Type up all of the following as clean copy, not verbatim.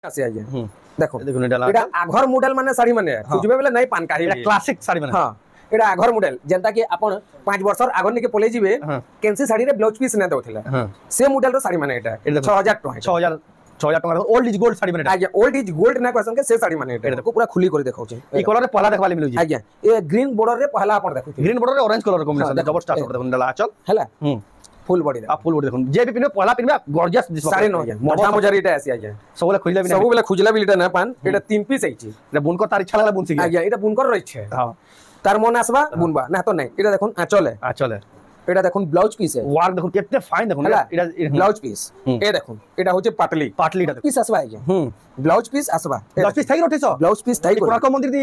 আসে আজ্ঞা দেখো এটা আঘর মডেল মানে শাড়ি মানে খুঁজবে বেলে নাই পান কাহি এটা ক্লাসিক শাড়ি মানে হ্যাঁ এটা আঘর মডেল যেটা কি আপন 5 বছর আগর নিকে পলাই জিবে কেনসি শাড়ি রে ব্লাউজ পিস না দেউথিলা সে মডেল র শাড়ি মানে এটা 6000 টাকা 6000 টাকা ওল্ড ইজ গোল্ড শাড়ি মানে আজ্ঞা ওল্ড ইজ গোল্ড না কইसन के से শাড়ি মানে এটা দেখো পুরা খুলি করে দেখাউছে এই কলর রে পহলা দেখবালি মিলুজি আজ্ঞা এ গ্রিন বর্ডর রে পহলা আপন দেখো গ্রিন বর্ডর রে অরেঞ্জ কলর কম্বিনেশন জবর স্টার দেখুন ডালা আচল হেলা ফুল বডি आ फुल बॉडी देखो जे भी पिने पहला पिनबे गॉर्जियस दिसबो साड़ी न मोटा मजार इटा आसी आज्ञा सबले खुजला बिना सबले खुजला बिलटा ना पान एटा 3 पीस आइछि এটা বুনকর তার ইচ্ছা লাগলা বুনছি আজ্ঞা এটা বুনকর রইছে হ্যাঁ তার মন আসবা বুনবা না তো নাই এটা দেখুন আঁচলে এটা দেখুন ব্লাউজ পিস ওয়ার্ক দেখুন কেতে ফাইন দেখুন এটা ব্লাউজ পিস এ দেখুন এটা হচ্ছে পাটলিটা দেখুন পিস আসবা আজ্ঞা ব্লাউজ পিস আসবা ব্লাউজ পিস থাকি 2800 ব্লাউজ পিস থাকি কোনারক মন্দির দি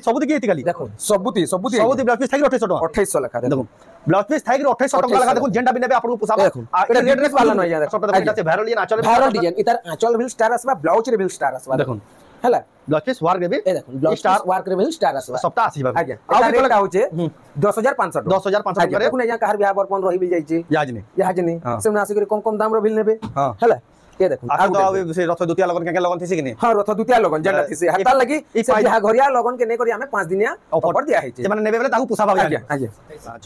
সবুতি কি এতিকালি দেখুন সবুতি ব্লাউজ পিস থাকি 2800 টাকা 2800 লেখা দেখুন ব্লাউজ পিস থাকি 2800 টাকা লেখা দেখুন যেটা বিনাবে আপনাকে পোষাবে দেখুন এটা রেড ড্রেস वाला নয় यार সবটা দেখুন এটা ভাইরাল আঁচল ভাইরাল ডিজাইন এটার আঁচল ভিল স্টার আসবা ব্লাউজ রে ভিল স্টার আসবা দেখুন হেলা ব্লাউজ পিস ওয়ার্ক দেবে এই দেখুন ব্লাউজ স্টার ওয়ার্ক রে ভিল স্টার আসবা সবটা আসিবা আজ্ঞা এটা রেটটা হচ্ছে 10500 10500 করে দেখুন এয়া কাহার বিয়াহ বরপন রহি বিল যাইছে ইয়াজনি সেমনে আসি করে কম কম দাম র বিল নেবে হেলা এ দেখুন আর তো সে রথ দুটিয়া লগন কেকে লগন থিসি কিনি হ্যাঁ রথ দুটিয়া লগন যেটা থিসি হাতার লাগি সে বিয়াহ ঘরিয়া লগন কে নে করি আমি 5 দিনিয়া অফার দিয়া হইছে মানে নেবে বলে তাকু পোষাবা আজ্ঞা আজ্ঞা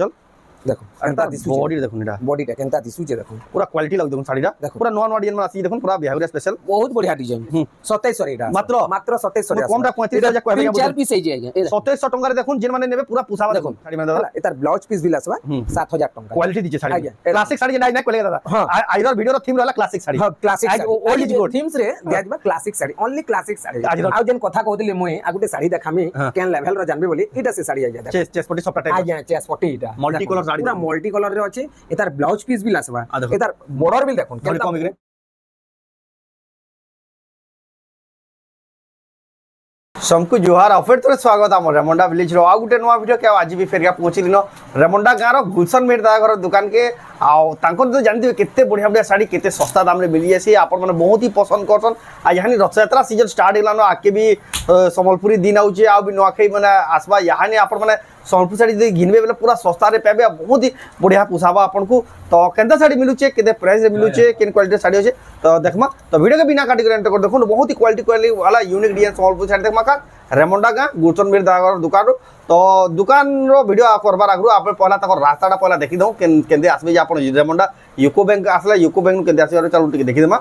চল দেখো কেনতা দিসু বডি দেখুন এটা বডিটা কেনতা দিসু যে দেখো পুরা কোয়ালিটি লাগ দেখুন শাড়িটা পুরা নন ডিজাইন মানে আসি দেখুন পুরা বিহাভিয়ার স্পেশাল বহুত বড়িয়া ডিজাইন 2700 এটা মাত্র 2700 কমটা 35000 কয় টাকা 4 পিস এই যে 2700 টাকা দেখুন যে মানে নেবে পুরা পোষাবা দেখুন শাড়ি মানে দাদা এটার ব্লাউজ পিস বিল আসবা 7000 টাকা কোয়ালিটি দিছে শাড়ি ক্লাসিক শাড়ি নাই না কইলে দাদা আইরর ভিডিওর থিম রলা ক্লাসিক শাড়ি হ্যাঁ classic sari old is good themes রে দিয়া দিবা classic sari only classic sari আউ যেন কথা কইতলি মই আগুতে শাড়ি দেখামি কেন লেভেল র জানবে বলি এটা সে শাড়ি আইয়া দেখো চেস পটি সবটা টাইপ আইয়া চেস পটি এটা মাল্টি কালার শাড়ি পুরা মাল্টি কালার রে আছে এটার ব্লাউজ পিস বিল আসবা এটার বর্ডার বিল দেখুন কেন কম গরে सबको जुहार ऑफर तो स्वागत आम रेमुंडा विलेज रो आ गुटे नुआ वीडियो के आज भी फेरिया पहुंचलिनो रेमुंडा गाँव गुलशन मेहता घर दुकान के आंकर तो जानते केते बढ़िया बढ़िया साड़ी केते सस्ता दाम रे मिली जासी आपण माने बहुत ही पसंद करसन आ यानी रथयात्रा सीजन स्टार्ट हेलानो आके भी संबलपुरी दिन आउचे आ भी नुआखई माने आसबा यानी आपण माने संबलपुर साड़ी दे घिनबे बेले पूरा सस्ता रे पाबे बहुत ही बढ़िया पुसाबा आपन को तो केनता साड़ी मिलुचे केते प्राइस रे मिलुचे केन क्वालिटी साड़ी होचे तो देखमा तो वीडियो के बिना काटी कर एंटर कर देखो बहुत ही क्वालिटी वाला यूनिक डिजाइन संबलपुर साड़ी देखमा का रेमुंडा गाँ गुलशन मेहता घर दुकान तो दुकान रो वीडियो करबार आगु आप पहला तक रास्ताटा पहला देखि दो केंदे आसबे जे आपण रेमुंडा यूको बैंक आसला यूको बैंक केंदे आसबे चलो टिके देखि देमा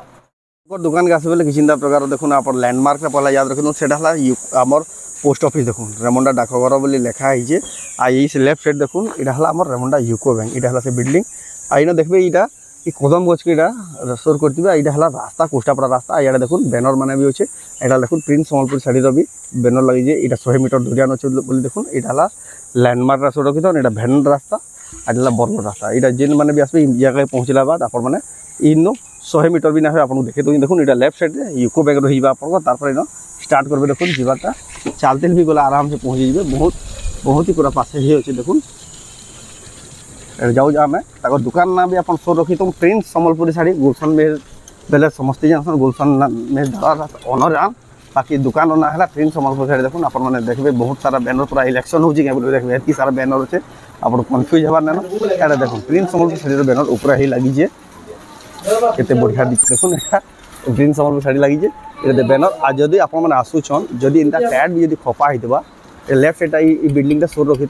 दुकान के आसबे किछिंदा प्रकार देखुन आपण लैंडमार्क रे पहला याद रखिनो सेटा हला हमर पोस्ट ऑफिस देखुन रेमुंडा डाकघर बोली लिखा है आ लेफ्ट साइड देखुन इटा हला हमर रेमुंडा यूको बैंक इटा हला से बिल्डिंग आइना देखबे इटा ई कदम गछ के इटा रसोर करतिबे इटा हला रास्ता कोष्टापड़ा रास्ता याडे देखुन बैनर माने भी होचे एटा देखुन प्रिंस संबलपुर साड़ी रो भी बैनर लगी जे इटा 100 मीटर दूरिया न बोली देखुन इटा हला लैंडमार्क रास्ता रखितो इटा भैन रास्ता आडला बरगड़ रास्ता इटा जेन माने भी आसबे जगह पहुंचला बाद आपण माने इनो 100 मीटर भी ना है आपन देखे तो देखुन इटा लेफ्ट साइड रे यूको बैंक रहिबा आपन तारपर इनो स्टार्ट करबे देखुन जीवाटा चलते भी गला आराम से पहुंच जाइए बहुत ही पूरा पासे ही अच्छे देखुन जाऊ आम तक दुकान ना भी आप शो रखी तुम प्रिंस संबलपुरी साड़ी गुलशन मेहर बेले समस्ते जानसन गुलशन मेहर ओनर जान बाकी दुकान ना है प्रिंस संबलपुरी साड़ी देखुन आप देखिए बहुत सारा बैनर पूरा इलेक्शन हो देखिए एत सारा बैनर अच्छे आप कन्फ्यूज हबार ना क्या देखो प्रिंस संबलपुरी साड़ी बैनर ऊपर ही लगी केते बढ़िया देखुन प्रिंस संबलपुरी साड़ी लगी ये बैनर आ जदि आप आसुचन जदि इनका टैग भी जदि खपा होता लेफ्ट साइड बिल्डिंग टा सोर रखी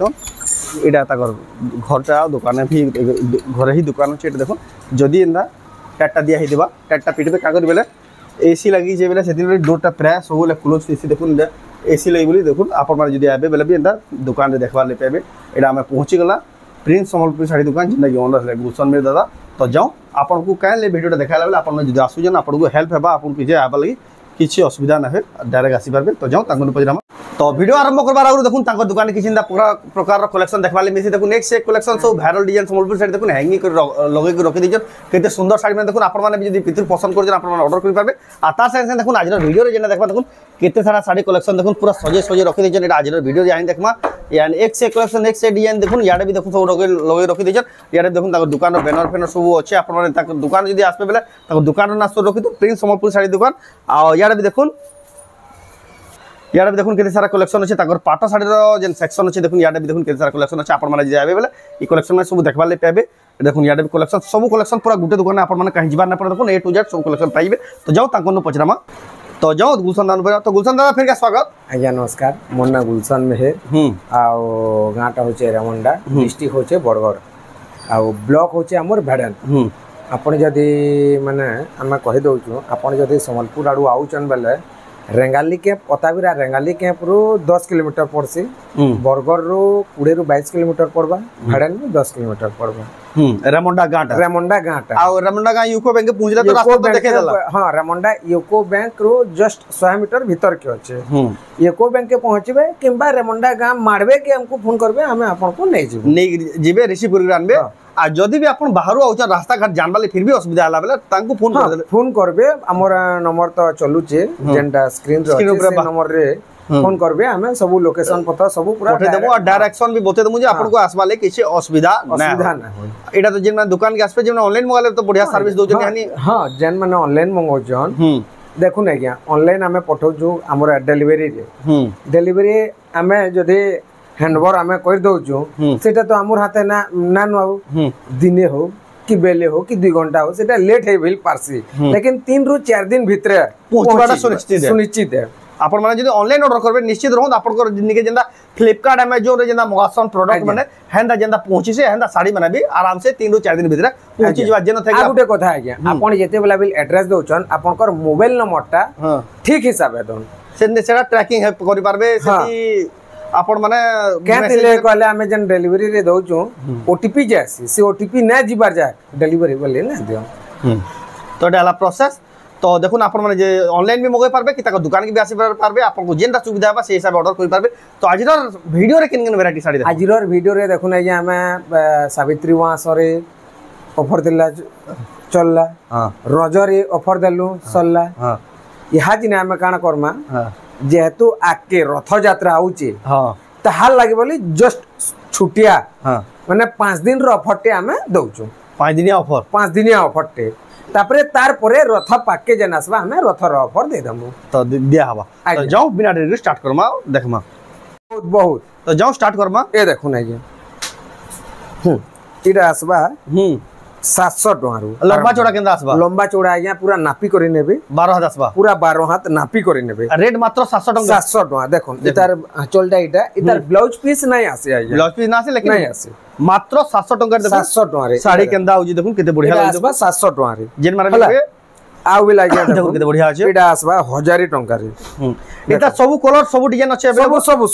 इटा घरटा दुकान भी घर ही दुकान अच्छे देखो जदि इनका टैगटा दिया होता टैगटा पिटबे कागज बेले एसी लगी बेले से डोरटा प्राय सब क्लोज एसी देखुन एसी लगी बोली देखुन आप आबे बेले भी इनका दुकान में देखवार ले पाबे इटा आम पहुँचीगला प्रिंस संबलपुरी साड़ी दुकान जिनका कि ओनर है गुलशन मेहर दादा तो जाओ आपन को कहीं वीडियो देखा बेले आप आसुन आपको हेल्प है आपन किसी आवा लगी किसी असुविधा ना है डायरेक्ट आसी पारे तो जाओ पचार तो वीडियो आरंभ करबार आगु देखुन तांको दुकान किछि प्रकार कलेक्शन देखबाले मिसी देखुन नेक्स्ट एक कलेक्शन सब भाइरल डिजाइन संबलपुर साड़ी देखुन हैंगिंग कर लगे के रखि दिजन केते सुंदर साड़ी में देखुन आपण माने भी जदि पितर पसंद कर जन आपण माने ऑर्डर कर पाबे आ तार संगे देखुन आज वीडियो रे जेना देखबा देखुन केते सारा साड़ी कलेक्शन देखुन पूरा सजे रखि दिजन एटा आज वीडियो जानि देखमा यानी एक से कलेक्शन एक से डिजाइन देखुन याडे भी देखुन सब लगे रखि दिजन याडे देखुन ताको दुकान बैनर फेनर सब अच्छे आपण माने ताको दुकान जदि आसबे बेले ताको दुकान नास रखि तो प्रिंस संबलपुर साड़ी दुकान आ याडे भी देखुन याडे भी देखुन केते सारा कलेक्शन अच्छे पाट साड़ी जेन सेक्शन अच्छे देखुन याडे भी देखुन केते सारा कलेक्शन अच्छे आपण माने जाबे बेले ई कलेक्शन में सब देखबा ले पाबे देखुन याडे भी कलेक्शन सब कलेक्शन पूरा गुटे दुकान आपण माने कहीं जिबार ना पड़े देखुन ए टू जेड सब कलेक्शन पाइबे तो जाओ ताको न पचरामा तो जाओ गुलशन दादा तो गुलशन दादा फिर क्या स्वागत आज्ञा नमस्कार मोर ना गुलशन मेहर आउ गाँटा होचे रेमंडा डिस्ट्रिक्ट होचे बरगढ़ आउ ब्लॉक होचे हमर भेड़न आपण जदि माने आम कहि दउछु आपण जदि संबलपुर आडू आउचन बेले रेंगाली कैंप अताबिरा रेंगाली कैंप रु 10 किलोमीटर पड़सी बरगढ़ रु 20 रु 22 किलोमीटर पड़बा भेड़न रु 10 किलोमीटर पड़बा रेमंडा गाँटा आ रेमंडा गाँ यूको बैंक पहुंचला तो रास्ता तो देखे देला हां रेमंडा यूको बैंक रु जस्ट 100 मीटर भीतर के अछि यूको बैंक के पहुंचबे किंबा रेमंडा गाँ मारबे के हमको फोन करबे हमें आपन को नै जीबे रिसीव कर आनबे आ जदि भी आपण बाहर आउचा रास्ता घाट जानबाले फिर भी असुविधा होला बेले तांको फोन करबे हमर नंबर तो चलुचे जेंटा स्क्रीन रे अछि नंबर रे फोन करबे हमें सब लोकेशन पता सब पूरा पठे देबो और डायरेक्शन भी बते देबो जे आपन को आसबाले किछि असुविधा ना होय एटा तो जेन दुकान के आसपे जेन ऑनलाइन मंगाले तो बढ़िया सर्विस दोजन यानी हां जेन माने ऑनलाइन मंगोजन देखु नै गया ऑनलाइन हमें पठौजु हमर डिलीवरी रे डिलीवरी हमें जदि हैंडओवर आमे कर दउछु सेटा तो हमर हाथे ना ना नु दिने हो कि बेले हो कि 2 घंटा हो सेटा लेट है बिल पारसी लेकिन 3 रु 4 दिन भितरे पहुंचबाटा सुनिश्चित है आपण माने जदि ऑनलाइन ऑर्डर करबे निश्चित रहत आपण को जिंदगी जेंदा फ्लिपकार्ट अमेज़न रे जेंदा मगासन प्रोडक्ट माने हेंदा जेंदा पहुंची से हेंदा साड़ी माने भी आराम से 3 रु 4 दिन भितरे पहुंची जवा जेन थे आ गुटे कथा है क्या आपण जेते बेला बिल एड्रेस दउछन आपण कर मोबाइल नंबरटा ठीक हिसाब है दोन सेटा ट्रैकिंग है करि पारबे सेठी आपण माने केतिले कहले हमें जन डिलीवरी रे दउछु ओटीपी जासी से ओटीपी ना जिबार जाय डिलीवरी बोले ना दियो तो डाला प्रोसेस तो देखुन आपण माने जे ऑनलाइन भी मगै पारबे कि ताको दुकान के भी आसी पारबे आपण को जेनटा सुविधा बा से हिसाब ऑर्डर करि पारबे तो आजिर वीडियो रे किन वैरायटी साड़ी देखो आजिर वीडियो रे देखुन जे हमें सावित्री वासरे ऑफर दिला चलला हां रज रे ऑफर देलु सल्ला हां यहा जिने हमें काना करमा हां जेहेतु आके रथ यात्रा आउचे हां ताहा लागि बोली जस्ट छुटिया हां माने 5 दिन रो ऑफर टे हमें दउछु 5 दिनिया ऑफर टे तापरे तार परे रथ पाके जन आसबा हमें रथ रो ऑफर दे दमु तो दिया हवा तो जाओ बिना देरी स्टार्ट करमा देखमा बहुत तो जाओ स्टार्ट करमा ए देखु नै जे इरा आसबा 700 टंगारू लंबा चौड़ा केंदा आसबा लंबा चौड़ा आज्ञा पूरा नापी करि नेबे 12 हाथ आसबा पूरा 12 हाथ नापी करि नेबे रेट मात्र 700 टंका 700 टंका देखो इतार चलटा इतार ब्लाउज पीस नै आसे आज्ञा ब्लाउज पीस ना आसे लेकिन नै आसे मात्र 700 टंका देखो 700 टंका रे साड़ी केंदा होजी देखो केते बढ़िया लागे आसबा 700 टंका रे जेन मारे लेबे आउ भी लागे देखो केते बढ़िया আছে एटा आसबा 1000 टंका रे एटा सब कलर सब डिजाइन আছে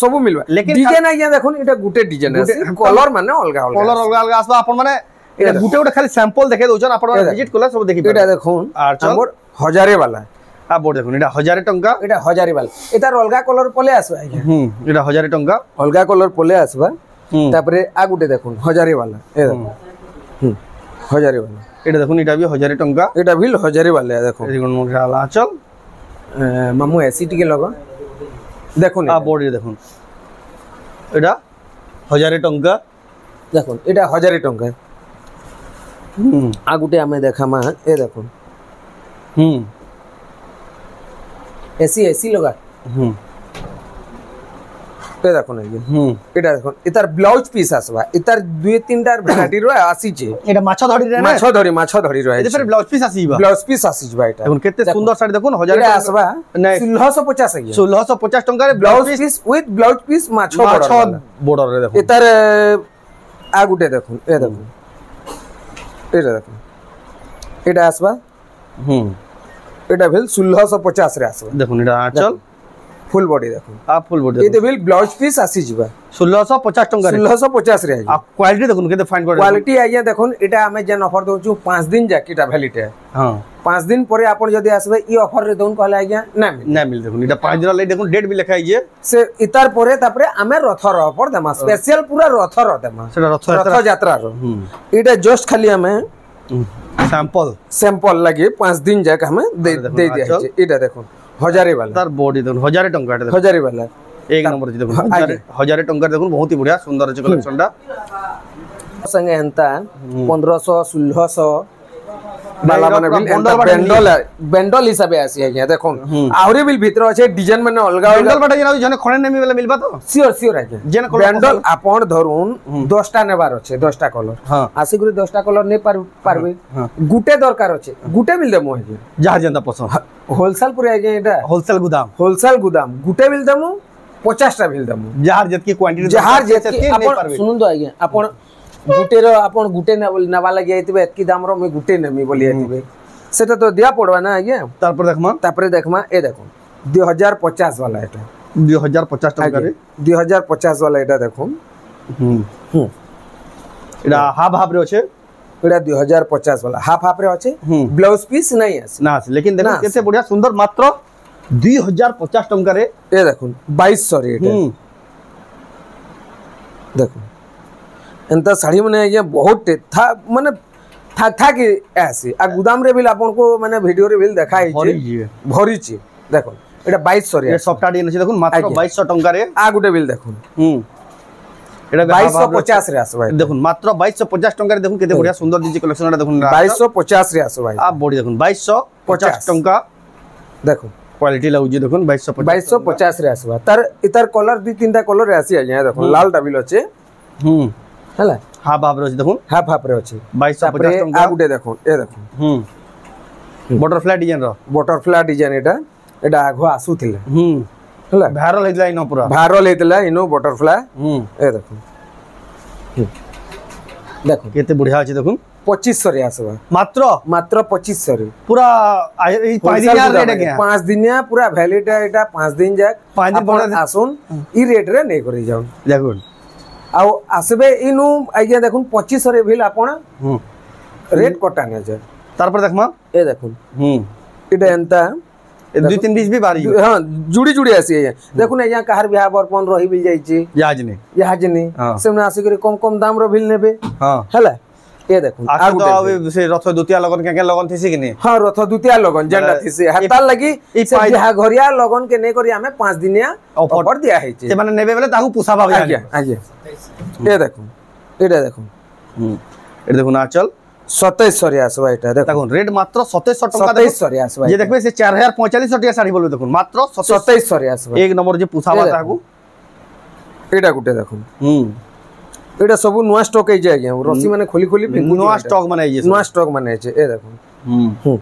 सब मिलबा लेकिन डिजाइन आज्ञा देखो एटा गुटे डिजाइन আছে कलर माने अलगा अलगा कलर अलगा अलगा आसबा आपण माने एटा गुटे गुटे खाली सैंपल देखे दोछन आपण विजिट कला सब देखि एटा देखो हमर 1000 वाला आ बोर्ड देखो एटा 1000 टंका एटा 1000 वाला एटार अलगा कलर पले आसबा आज्ञा एटा 1000 टंका अलगा कलर पले आसबा तापरे आ गुटे देखो 1000 वाला ए देखो 1000 वाला एटा देखो एटा भी 1000 टंका एटा भी 1000 वाला देखो देखो मोला चल मामू एसी टिके लगो देखो आ बोर्ड देखो एटा 1000 टंका देखो एटा 1000 टंका आ गुटे हमें देखा मा ए देखो एसी लगा पे देखो ना ये एटा देखो इतार ब्लाउज पीस आसबा इतार 2-3 टार वैरायटी रो आसी छे एटा माछा धड़ी रे ना माछा धड़ी रो ए फिर ब्लाउज पीस आसीबा एटा देखो केते सुंदर साड़ी देखो 1000 आसबा 1650 है 1650 टंका रे blouse piece with blouse piece माछा बॉर्डर रे देखो इतार आ गुटे देखो ए देखो एटा देखो एटा आसबा एटा भेल 1650 रे आसबा देखो एटा आंचल फुल बॉडी देखो आ फुल बॉडी एते भेल ब्लाउज पीस आसी जिबा 1650 टंका रे 1650 रे आ क्वालिटी देखो केते फाइन क्वालिटी आइया देखो एटा हमें जन ऑफर दोछु 5 दिन जैकेटा वैलिडिटी हां 5 दिन परे आपण जदी आसबे ई ऑफर रे दोन कहले आइया ना मिल देखो एटा 5 दिन ले देखो डेट भी लिखा है से इतार परे तापरे हमें रथ रो ऑफर देमा स्पेशल पूरा रथ रो देमा सेटा रथ यात्रा रो एटा जस्ट खाली हमें सैंपल लगे 5 दिन जाके हमें दे दिया है एटा देखो 1000 वाला तार बॉडी देखो 1000 टंका देखो 1000 वाला एक नंबर देखो 1000 टंका देखो बहुत ही बढ़िया सुंदर है कलेक्शन दा संगे हंता 1500 1600 बाला माने बिल एंता बेंडल हिसाब आसी आज्ञा देखो आहुरी बिल भीतर अछि डिजाइन माने अलगा अलगा बेंडल बाटा जेना जने खणे नेमी बेले मिलबा तो सियोर सियोर आज्ञा जेन बेंडल आपण धरुन 10टा नेबार अछि 10टा कलर हां आसी गुरी 10टा कलर नै पारबे गुटे दरकार अछि गुटे बिल देमु आज्ञा जहा जेंदा पसंद होलसेल पुरे आज्ञा एटा होलसेल गुदाम गुटे बिल देमु 50टा बिल देमु जहार जतकी क्वांटिटी जहार जतकी आपण सुनुन तो आज्ञा आपण गुटे रो आपण गुटे नबा लागि आइतबे एतकी दाम रो मैं गुटे नेमी बोली आइतबे सेटा तो दिया पड़वा ना आज्ञा तापर देखमा ए देखो 2050 वाला एटा 2050 टका रे 2050 वाला एटा देखो एटा हाफ रे अछि एटा 2050 वाला हाफ रे अछि ब्लाउज पीस नहीं आसी ना लेकिन देखो केते बढ़िया सुंदर मात्र 2050 टका रे ए देखो 2200 रे एटा देखो एंता साड़ी माने आज्ञा बहुत था माने था कि ऐसी आ गुदाम रे बिल आपन को माने वीडियो रे बिल देखाई छै भरी छै देखो एटा 2200 रे सॉफ्ट आडी छै देखो मात्र 2200 टका रे आ गुटे बिल देखो एटा 2250 रे आसबा देखो मात्र 2250 टका रे देखो केते बढ़िया सुंदर दिजे कलेक्शन एटा देखो 2250 रे आसबा आ बड़ी देखो 2250 टका देखो क्वालिटी लागु देखो 2250 रे आसबा तार इतर कलर दु तीनटा कलर रे आसी आज्ञा देखो लाल टा बिल अछि हला हाफ रे देखो हाफ रे अछि 2250 टका आ गुटे देखो ए देखो बटरफ्लाई डिजाइन एटा एटा आघो आसुथिले हला भाइरल हेतला इनो पूरा भाइरल हेतला इनो बटरफ्लाई ए देखो देखो केते बढ़िया अछि देखो 2500 रे आसबा मात्र 2500 रे पूरा ई 5 दिन रेट के 5 दिनिया पूरा वैलिड एटा 5 दिन जाक 5 दिन पर आसुन ई रेट रे नै करि जाउ देखो आ आसबे इनु आज्ञा देखुन 2500 रे बिल आपण रेट कटा नै जाय तार पर देखमा ए देखुन इटा एंता 2-3 भी बारी हां जुड़ी जुड़ी आसी है देखुन यहाँ कहार बियाह बरपन रही बिल जाई छी याजनी सेमना आसी करे कम कम दाम रो बिल नेबे हां हला ए देखुन आ तो से रथ दुतिया लगन के लगन थिसी कि नहीं हां रथ दुतिया लगन जेंडा थिसी हता लगी से बियाह घरिया लगन के नै करी हमें 5 दिनिया ऑफर दिया है छी से माने नेबे बेले ताहु पुसा भाव आज्ञा ए देखुन एटा देखुन ए देखुन आचल 2700 रे आसबा एटा देखो रेट मात्र 2700 टका 2700 रे आसबा ये देखबे से 4045 टका साड़ी बोलबे देखो मात्र 2700 रे आसबा एक नंबर जे पुसावा ताकू एटा गुटे देखो एटा सब नुवा स्टॉक हे जाय गया रसी माने खोली खोली नुवा स्टॉक माने जे नुवा स्टॉक माने जे ए देखो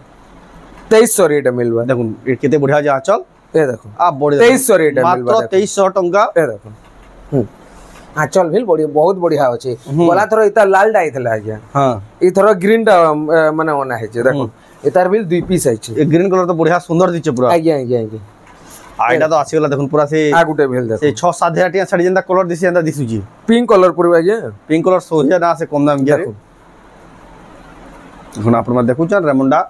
2300 रे एटा मिलबा देखो ए केते बढ़िया जे आचल ए देखो आ बड़ी 2300 रे एटा मिलबा मात्र 2300 टका ए देखो आचल भी बड़ी बहुत बढ़िया अछि बोला थरो इता लाल डाई थला आज्ञा हां ई थरो ग्रीन टा माने ओना है जे देखो इतार बिल 2 पीस आछि ए ग्रीन कलर तो बढ़िया सुंदर दिचे पूरा आज्ञा आइडा तो आसी गला देखुन पूरा से आ गुटे भेल देखो से 6-7 हजार टिया साड़ी जेंदा कलर दिसी जेंदा दिसु जी पिंक कलर पूरा आज्ञा पिंक कलर सोहिया ना से कम दाम गया देखुन आपण देखु छ रेमुंडा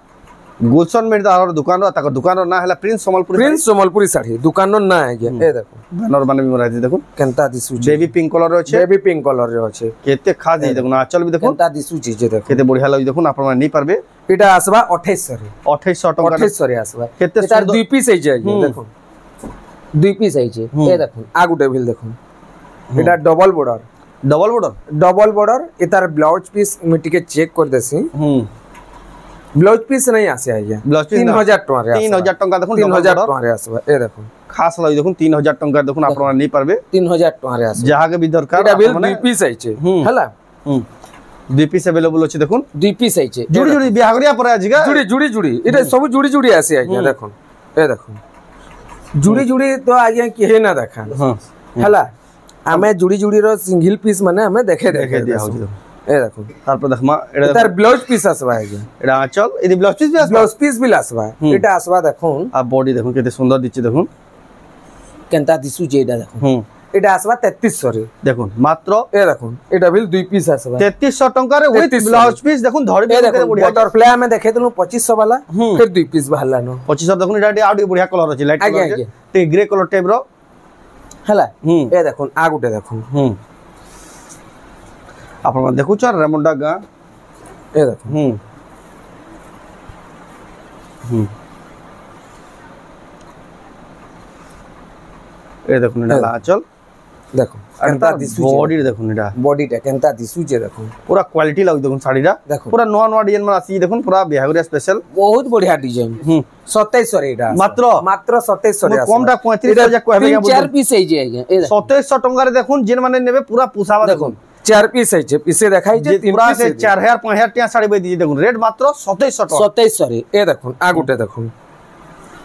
गुलशन मेड दार दुकान ता दुकान ना हला प्रिंस संबलपुरी साड़ी दुकान ना है ए देखो बैनर माने भी मराई देखो केनता दिसु बेबी पिंक कलर रे बेबी पिंक कलर रे अछि केते खास देखो ना चल भी देखो केनता दिसु छी जे देखो केते बढ़िया लागि देखो आपण नहीं पारबे एटा आसबा 2800 रे 2800 टका 2800 रे आसबा केते तार 2 पीस है जे देखो 2 पीस है जे ए देखो आ गुटे बिल देखो एटा डबल बॉर्डर एतार ब्लाउज पीस मिटिके चेक कर देसी ब्लाउज पीस नहीं आसे आज्ञा 3000 टका रे 3000 टका देखो 3000 टका रे आसबा ए देखो खास लगी देखो 3000 टका देखो आपण नहीं पारबे 3000 टका रे आसबा जहां के भी दरकार एटा बिल 2 पीस है छे हला 2 पीस अवेलेबल अछि देखो 2 पीस है छे जुड़ी बिहागरिया पर आजिगा जुड़ी एटा सब जुड़ी आसे आज्ञा देखो ए देखो जुड़ी तो आज्ञा के ना देखा हां हला हमें जुड़ी रो सिंगल पीस माने हमें देखे दिया हो ए देखो तार पर देखमा एटा तार ब्लाउज पीस आसबा है एटा आंचल एदी ब्लाउज पीस भी आसबा एटा आसबा देखो आ बॉडी देखो केते सुंदर दिछि देखो केनता दिसु जे एटा देखो एटा आसबा 3300 रे देखो मात्र ए देखो एटा बिल 2 पीस आसबा 3300 टका रे विथ ब्लाउज पीस देखो धरि के बढ़िया बटरफ्लाई में देखे दनु 2500 वाला फिर 2 पीस बाहरला न 2500 देखो एटा आउडी बढ़िया कलर अछि लाइट कलर ते ग्रे कलर टाइप रो हला ए देखो आ गुटे देखो आपण देखु छ रेमुंडा गा ए देखो ए देखो ना आंचल দেখো কেনতা দিসুছে বডি দেখুন এটা বডিটা কেনতা দিসুছে দেখো পুরা কোয়ালিটি লাগুছে দেখুন শাড়িটা দেখো পুরা নয়া নয়া ডিজাইন মানে আসি দেখুন পুরা বিহাগুরিয়া স্পেশাল বহুত বঢ়িয়া ডিজাইন 2700 এটা মাত্র মাত্র 2700 আছে কমটা 35,000 কইবে তিন চার পিস এই যে আজ্ঞা এই 2700 টাকারে দেখুন যেন মানে নেবে পুরা পুষাবা দেখুন চার পিস আছে পিসে দেখাইছে তিন পুরা পিস সে 4000 5000 টাকা শাড়ি বই দিয়ে দেখুন রেট মাত্র 2700 টাকা 2700 রে এ দেখুন আগুটে দেখুন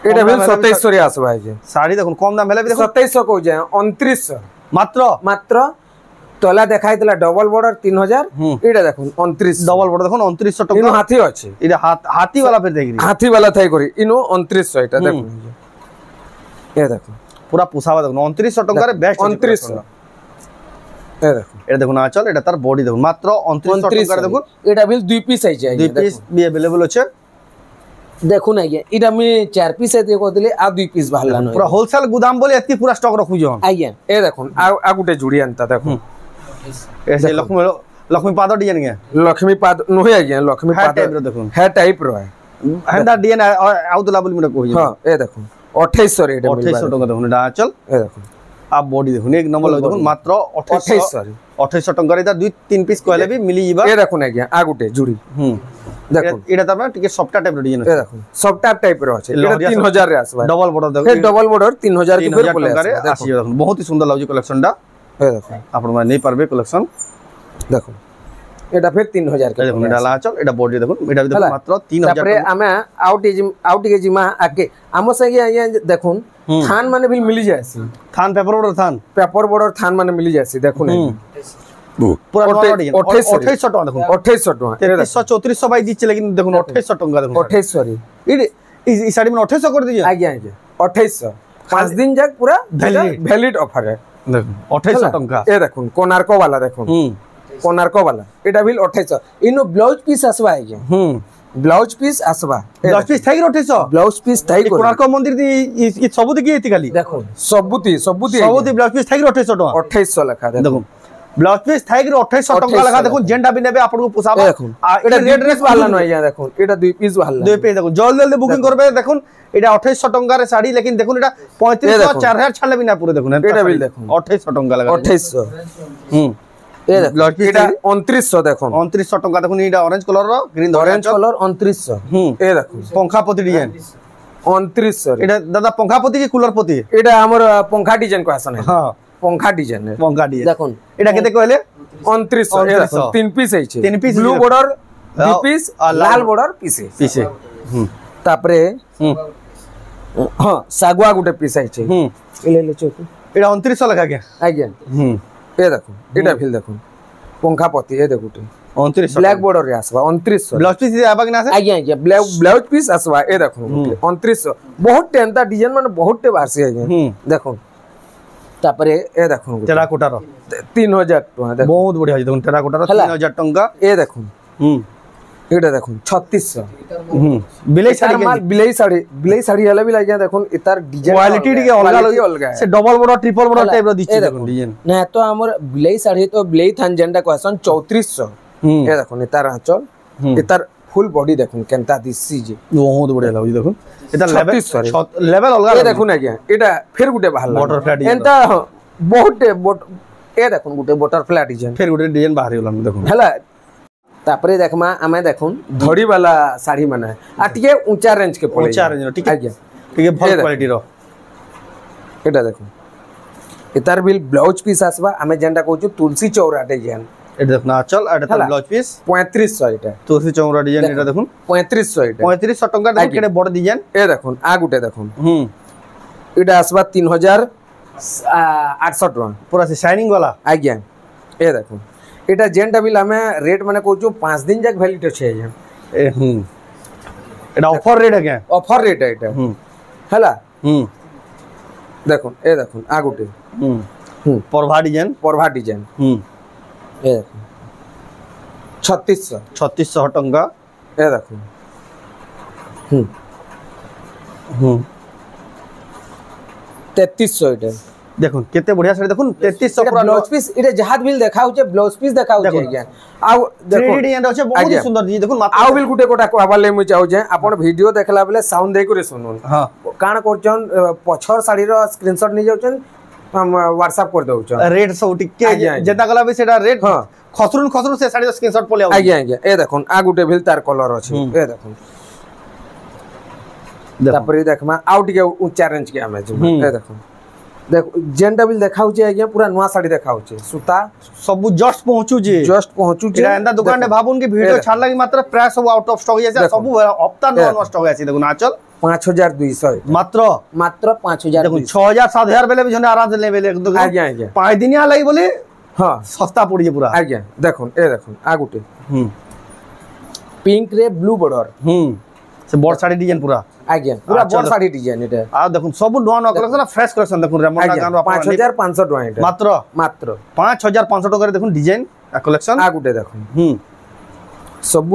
এটা বিল 2700 রে আসবা এই যে শাড়ি দেখুন কম দাম হেলে দেখুন 2700 কই যায় 2900 মাত্র মাত্র তোলা দেখাইতলা ডবল বর্ডার 3000 এটা দেখুন 29 ডবল বড় দেখুন 2900 টাকা ইনো হাতি আছে এটা হাতি वाला ফের দেখি হাতি वाला থাই করি ইনো 2900 এটা দেখুন এ দেখুন পুরা পুষাবা দেখুন 2900 টাকারে বেস্ট 2900 এ দেখুন এটা দেখুন আঁচল এটা তার বডি দেখুন মাত্র 2900 টাকারে দেখুন এটা বিল দুই পিস আইছে দুই পিস বি अवेलेबल আছে দেখুন আজ্ঞা এটা আমি চার পিস এতে কইলে আর দুই পিস বাহারলা নয় পুরা হোলসেল গুদাম বলে এতকি পুরা স্টক রাখুছো আজ্ঞা এ দেখুন আগুটে জুড়ি আনতা দেখুন এসে লক্ষ্মী পাদ ডিজাইন গে লক্ষ্মী পাদ নহে আজ্ঞা লক্ষ্মী হ্যাঁ পাদ টাইপ র দেখুন হ্যাঁ টাইপ র হেন্দা ডিজাইন আউতলা বলি মনে কই হ্যাঁ এ দেখুন 2800 রে এটা 2800 টাকা দেখুন এটা আঁচল এ দেখুন আপ বডি দেখুন এক নম্বর লাগে দেখুন মাত্র 2800 টাকার এটা দুই তিন পিস কইলে বি মিলি যাবা এ দেখুন আজ্ঞা আগুটে জুড়ি দেখুন এটা তো আপনার টিকে সফটওয়্যার টাইপ ডিজাইন এ দেখুন সফটওয়্যার টাইপের আছে এটা 3000 রে আসবে ডবল বর্ডার দেখুন এই ডবল বর্ডার 3000 কি করে বলে টাকারে আসি দেখুন বহুত সুন্দর লাগছে কালেকশনটা এ দেখুন আপন মানে নেই পারবে কালেকশন দেখুন এটা ফের 3000 কে দেখুন এটা লাচল এটা বডি দেখুন এটা দেখুন মাত্র 3000 তারপরে আমি আউটে জিমা আগে আমো সঙ্গে আইয়া দেখুন থান মানে বিল মিলি যায়ছি থান পেপার বর্ডার থান পেপার বর্ডার থান মানে মিলি যায়ছি দেখুন পুরা 2800 টাকা দেখুন 2800 টাকা 3300 বাই দিচ্ছে কিন্তু দেখুন 2800 টাকা দেখুন 2800 রে এই শাড়ি মানে 2800 করে দিয়েছে আজ্ঞা আজ্ঞা 2800 পাঁচ দিন যাক পুরা ভ্যালিড অফার দেখুন 2800 টাকা এ দেখুন কোনার্ক वाला দেখুন কোনার্ক वाला এটা বিল 2800 ইনো ব্লাউজ পিস আসবা আজ্ঞা ব্লাউজ পিস আসবা ব্লাউজ পিস থাকি 2800 ব্লাউজ পিস থাই কোনার্ক মন্দির দি সবুতি কি এতি খালি দেখুন সবুতি ব্লাউজ পিস থাকি 2800 টাকা 2800 লেখা দেখুন ব্লাউজ পিস থাকি 2800 টাকা লেখা দেখুন যেটা বি নেবে আপনাকে পোষাবে দেখুন এটা রেড ড্রেস ভালো নয় ইয়া দেখুন এটা দুই পিস ভালো দুই পিস দেখুন জলদি জলদি বুকিং করবে দেখুন এটা 2800 টাকার শাড়ি লেকিন দেখুন এটা 3500 4000 ছাড়লে বিনা পুরো দেখুন এটা বিল দেখুন 2800 টাকা লাগা 2800 এই ব্লাউজ পিস এটা 2900 দেখুন 2900 টাকা দেখুন এটা অরেঞ্জ কালার র গ্রিন অরেঞ্জ কালার 2900 এই দেখুন পঙ্খাপতি ডিজাইন 2900 এটা দাদা পঙ্খাপতি কি কুলার পতি এটা আমার পঙ্খা ডিজাইন কো আসনে হ্যাঁ পঙ্খা ডিজাইন পঙ্খা ডিজাইন দেখুন এটা কেতে কইলে 2900 এই দেখুন তিন পিস আইছে তিন পিস ব্লু বর্ডার দুই পিস লাল বর্ডার পিসে তারপরে হ্যাঁ সাগুয়া গুটে পিস আইছে এলে লে চোক এটা 2900 লেখা কে আজ্ঞা এ দেখুন এটা ফিল দেখুন পঙ্খাপতি এ দেখুন 2900 ব্ল্যাক বর্ডার রে আসবা 2900 ব্লাউজ পিস আবা কি না আছে আজ্ঞা আজ্ঞা ব্লাউজ পিস আসবা এ দেখুন 2900 বহুত টেনটা ডিজাইন মানে বহুত টে বাড়ছে আজ্ঞা দেখুন তারপরে এ দেখুন টেরাকোটার 3000 টাকা দেখুন বহুত বড়িয়া আছে দেখুন টেরাকোটার 3000 টাকা এ দেখুন এটা দেখুন 3600 বিলাই শাড়ি মাল বিলাই শাড়ি হলে বি লাগিয়া দেখুন এটার ডিজাইন কোয়ালিটি টিকে অলগা সে ডবল বড় ট্রিপল বড় টাইপ র দিচ্ছে দেখুন ডিজাইন না তো আমার বিলাই শাড়ি তো বিলাই থান যেটা কোয়াসন 3400 এ দেখুন এটার আঁচল এটার ফুল বডি দেখুন কেনতা দিছি যে বহুত বড়িয়া লাগুছে দেখুন এটা লেভেল অলগা এ দেখুন আজ্ঞা এটা ফের গুটে বাহার বাটারফ্লাই ডিজাইন এন্তা বহুত এ দেখুন গুটে বাটারফ্লাই ডিজাইন ফের গুটে ডিজাইন বাহারি হলাম দেখুন হেলা তারপরে দেখমা আমি দেখুন ধড়ি वाला শাড়ি মানে আর টিকে উঁচা রেঞ্জ কে পড়ে উঁচা রেঞ্জ ঠিক আজ্ঞা ঠিক ভালো কোয়ালিটি র এটা দেখুন এটার বিল ব্লাউজ পিস আসবা আমি যেটা কইছো তুলসী চৌরা ডিজাইন এটা দেখুন আচল আর এটা ব্লাউজ পিস 3500 এটা তুলসী চৌরা ডিজাইন এটা দেখুন 3500 এটা 3500 টাকা দেখুন কেটে বড় ডিজাইন এ দেখুন আগুটে দেখুন এটা আসবা 3800 টাকা পুরা শাইনিং वाला আজ্ঞা এ দেখুন এটা যেটা বিল আমি রেট মানে কইছো 5 দিন যাক ভ্যালিড আছে আজ্ঞা এটা অফার রেট আজ্ঞা অফার রেট এটা হেলা দেখুন এ দেখুন আগুটে পরভা ডিজাইন এ দেখুন 3600 টাকা এ দেখুন 3300 এটা দেখুন কেতে বড়িয়া শাড়ি দেখুন 3300 পুরা ব্লাউজ পিস এটা জাহাজ বিল দেখা হচ্ছে ব্লাউজ পিস দেখা হচ্ছে আজ্ঞা আউ দেখুন 3D ডিজাইন আছে বহুত সুন্দর জি দেখুন আউ বিল গুটে কোটা কহবা লে মু চাও যে আপন ভিডিও দেখলা বেলে সাউন্ড দেই করে শুনুন हां কাণ করছন পছর শাড়ির স্ক্রিনশট নি যাউছন हम व्हाट्सएप कर दउछ रेट सब टिके आज्ञा, आज्ञा। जेता गला भी सेटा रेट हां खसरुन से साड़ी स्क्रीनशॉट पले आउ आज्ञा आज्ञा ए देखुन आ गुटे भेल तार कलर अछि ए देखुन तापरे देखमा आउ टिके ऊंचा रेंज के हमें ए देखुन देखो जेंटा बिल देखाउ छै आज्ञा पूरा नवा साड़ी देखाउ छै सूता सब जस्ट पहुंचू जे जस्ट पहुंचू छै एटा एंदा दुकान रे भाबुन के वीडियो छाड़ लगी मात्र प्राय सब आउट ऑफ स्टॉक जाय सब हफ्ता नवा स्टॉक आसी देखुन आचल 5200 मात्र मात्र 5000 देखुन 6000 7000 बेले भी जने आराम से ले बेले एकदम आज्ञा आज्ञा 5 दिनिया लगी बोले हां सस्ता पड़ जे पूरा आज्ञा देखुन ए देखुन आ गुटे पिंक रे ब्लू बॉर्डर से बोर्ड साड़ी डिजाइन पूरा आज्ञा पूरा बोर्ड साड़ी डिजाइन एटा आ देखुन सब नवा नवा कलेक्शन फ्रेश कलेक्शन देखुन रेमंडा गानो 5500 टका एटा मात्र मात्र 5500 टका देखुन डिजाइन आ कलेक्शन आ गुटे देखुन सब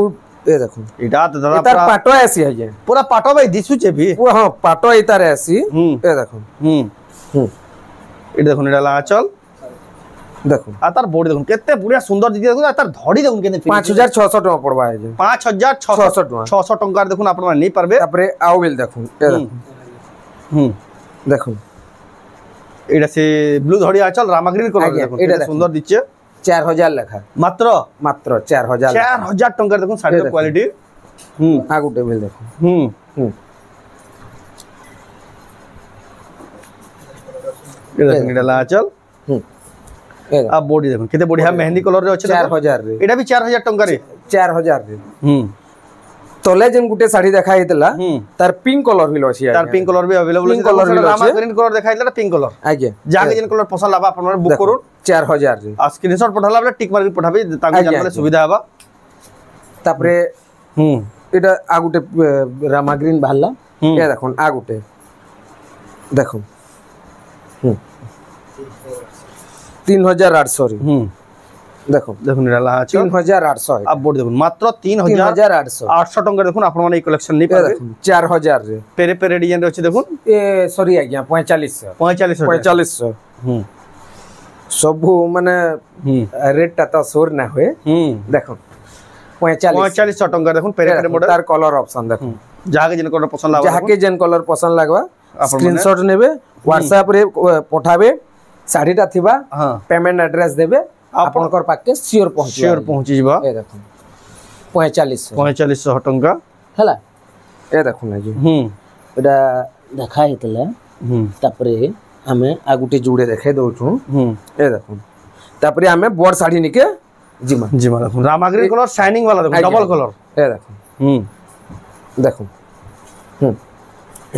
ए देखुन इटा तो दादा एतार पाटो ऐसी है ये पूरा पाटो भाई दिसु छे भी पूरा हां पाटो एतार ऐसी ए देखुन इटा देखुन इटा ला चल देखुन आ तार बॉडी देखुन केते बढ़िया सुंदर दिखि देखुन आ तार धड़ी देखुन केते 5600 टका पड़बा है जे 5600 टका 600 टका देखुन आपण माने नहीं पारबे तापरे आउ बिल देखुन ए देखुन देखुन इटा से ब्लू धड़ी आ चल रामाग्रीन कलर आज्ञा, देखुन एटा केते सुंदर दिचे 4000 लेखा मात्र मात्र 4000 4000 टका देखुन साड़ी क्वालिटी आ गुटे बिल देखुन ये देखुन इटा ला चल ए आ बॉडी देखुन केते बढ़िया मेहंदी कलर रे अछि 4000 रे एटा भी 4000 टका रे 4000 रे तले जेन गुटे साड़ी देखा हेतला तार पिंक कलर हिल अछि तार पिंक कलर भी अवेलेबल Pink colour भी रामा अछि। ग्रीन कलर देखाइला पिंक कलर आज्ञा जाके जेन कलर पसंद लाबा अपन बुक करू 4000 रे आ स्क्रीनशॉट पठाला बले टिक मार के पठाबे ताकि आज्ञा, जानले सुविधा हबा तापरे एटा आ गुटे रामा ग्रीन भाला ए देखुन आ गुटे देखुन 3800 रे देखो देखुन इला अछि 3800 अब बोर्ड देखुन मात्र 3800 800 टका देखुन आपण माने ई कलेक्शन नहीं पाबे देखुन 4000 रे पेरे पेरे डिजाइन रे अछि देखुन ए सॉरी आज्ञा 4500 4500 सब माने रेट ता तो सोर ना होए देखो 4500 टका देखुन पेरे पेरे मॉडल तार कलर ऑप्शन देखो जाके जेन कलर पसंद लाबा जाके जेन कलर पसंद लागबा स्क्रीनशॉट नेबे व्हाट्सएप रे पठाबे साड़ीटा थिबा पेमेंट एड्रेस देबे आपनकर पाके सियोर पहुंची जबा ए देखो 4500 टका हला ए देखो ना जी एटा देखा हेतला तापरे हमें आगुटे जुड़े देखे दउछु ए देखो तापरे हमें बोर्ड साड़ी निके जिमा देखो रामाग्री कलर शाइनिंग वाला देखो डबल कलर ए देखो देखो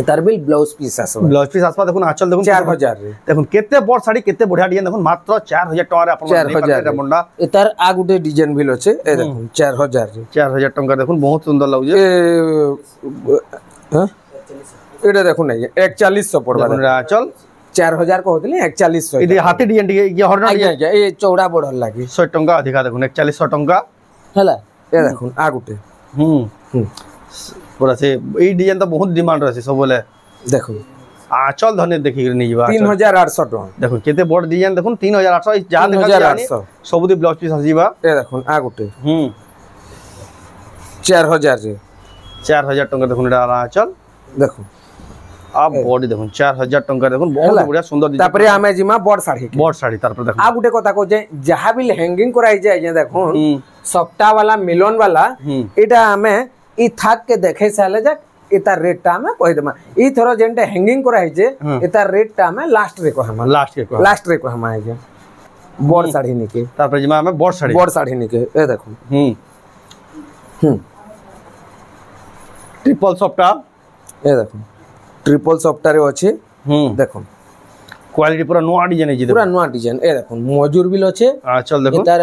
तार बिल ब्लाउज पीस आसबा देखुन आंचल देखुन 4000 रे देखुन केते बड़ साड़ी केते बढ़िया डिजाइन देखुन मात्र 4000 टका रे अपन 4000 मुंडा ए तार आ गुटे डिजाइन बिल अछि ए देखुन 4000 रे 4000 टका देखुन बहुत सुंदर लागु जे हां एटा देखुन नहीं 4100 पड़बा देखुन आंचल 4000 को होतले 4100 इदि हाथी डिजाइन ये हरना आज्ञा ए चौड़ा बढ़ल लागी 100 टका अधिका देखुन 4100 टका हला ए देखुन आ गुटे पूरा से ई डिजाइन तो बहुत डिमांड रहছে सब बोले देखो आंचल धने देखि नहीं जीवा 3800 टका देखो केते बड़ डिजाइन देखुन 3800 जा देखा सबुदी ब्लाउज पीस आसीबा ए देखुन आ गुटे 4000 रे 4000 टका देखुन एटा आंचल देखो आ बॉडी देखुन 4000 टका देखुन बहुत बढ़िया सुंदर डिजाइन तापरे हमें जिमा बड़ साड़ी तार पर देखो आ गुटे कथा को जे जहा बिल हैंगिंग कराई जाय जे देखुन सप्ताह वाला मिलन वाला एटा हमें ई थाक के देखे साले जा एता रेट ता में कहि देमा ई थरो जेंटे हैंगिंग कराई जे एता रेट ता में लास्ट रे को हम लास्ट रे को हम आए जे बड़ साड़ी निके तार पर जिमा में बड़ साड़ी निके ए देखो ट्रिपल सॉफ्टा ए देखो ट्रिपल सॉफ्टा रे अछि देखो क्वालिटी पूरा नोआ डिजाइन है जी पूरा नोआ डिजाइन ए देखो मजूर बिल अछि चल देखो एतार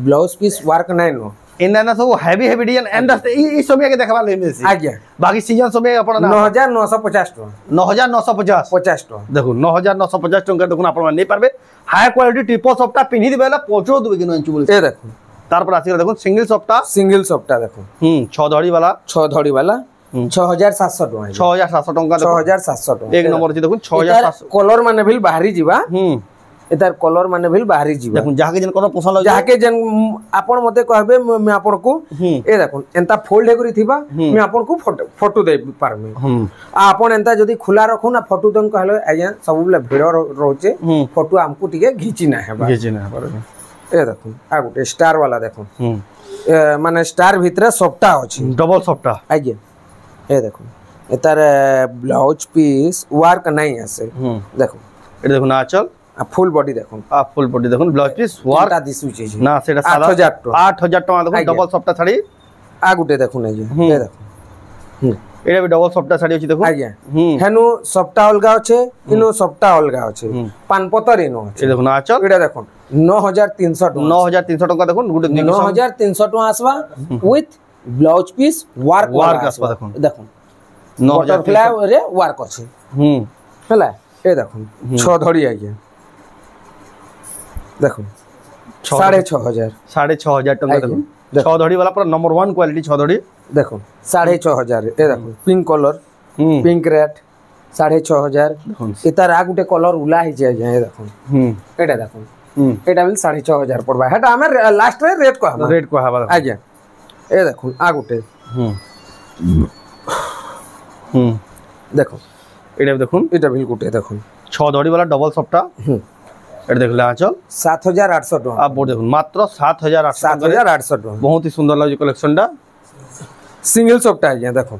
ब्लाउज पीस वर्क नै नो इना ना सब हेवी हेवी डिजाइन एंड ई समय के देखबा ले मिलसी आज्ञा बाकी सीजन समय अपन 9950 टका 9950 50 टका देखो 9950 टका देखुन अपन नहीं पारबे हाई क्वालिटी ट्रिपल सॉफ्टा पिन्ही दिबेला पहुंचो देबे कि इंच बोल ए देखो तार पर आसी देखो सिंगल सॉफ्टा देखो 6 धड़ी वाला 6700 टका 6700 टका देखो 6700 टका एक नंबर छी देखो 6700 कलर माने भी बाहरी जीवा এটার কলর মানে ভিল বাহারি ଯିବା দেখুন যাকে যেন কলর পছন্দ লাগে যাকে যেন আপন মতে कहबे मैं आपनको ए देखो एंता फोल्ड हेकरी थिबा मैं आपनको फोटो दे पारमे आपन एंता जदी खुला रखू ना फोटो दन कहले आज्ञा सब बेले भीड़ रहचे फोटो हमको टिके घिची ना हेबा ए देखो आ गुटे स्टार वाला देखो माने स्टार भितरे सफ्टा अछि डबल सफ्टा आज्ञा ए देखो एतार ब्लाउज पीस वर्क नहीं आसे देखो এটা দেখুন আঁচল ফুল বডি দেখুন ফুল বডি দেখুন ব্লাউজ পিস ওয়ার্ক দিছু ছে না সেটা 8000 টাকা দেখুন ডবল সফটটা শাড়ি আ গুটে দেখুন এই দেখুন এটা বি ডবল সফটটা শাড়ি আছে দেখুন আজ্ঞা হেনু সফটটা অলগা আছে ইনো সফটটা অলগা আছে পানপতর ইনো আছে এই দেখুন আঁচল এটা দেখুন 9300 টাকা 9300 টাকা দেখুন গুটে 9300 টাকা আসবা উইথ ব্লাউজ পিস ওয়ার্ক আসবা দেখুন দেখুন 9000 রে ওয়ার্ক আছে হলা ए देखो 6 धड़ी आइए देखो 6500 6500 टका देखो 6 धड़ी वाला पूरा नंबर 1 क्वालिटी 6 धड़ी देखो 6500 ए देखो पिंक कलर पिंक रेड 6500 इतार आ गुटे कलर उला hi जाय ए देखो एटा देखो एटा बिल 6500 पड़बा हेटा हमें लास्ट रे रेट कहबा आज्ञा ए देखो आ गुटे देखो এটা দেখুন এটা বিল গুটে দেখুন 6 ধড়ি वाला ডবল সফটটা এটা দেখলে আঁচল 7800 টাকা आप बोल देखুন মাত্র 7800 টাকা बहुत ही सुंदर লাগছে কালেকশনটা সিঙ্গেল সফটটা আজ্ঞা দেখুন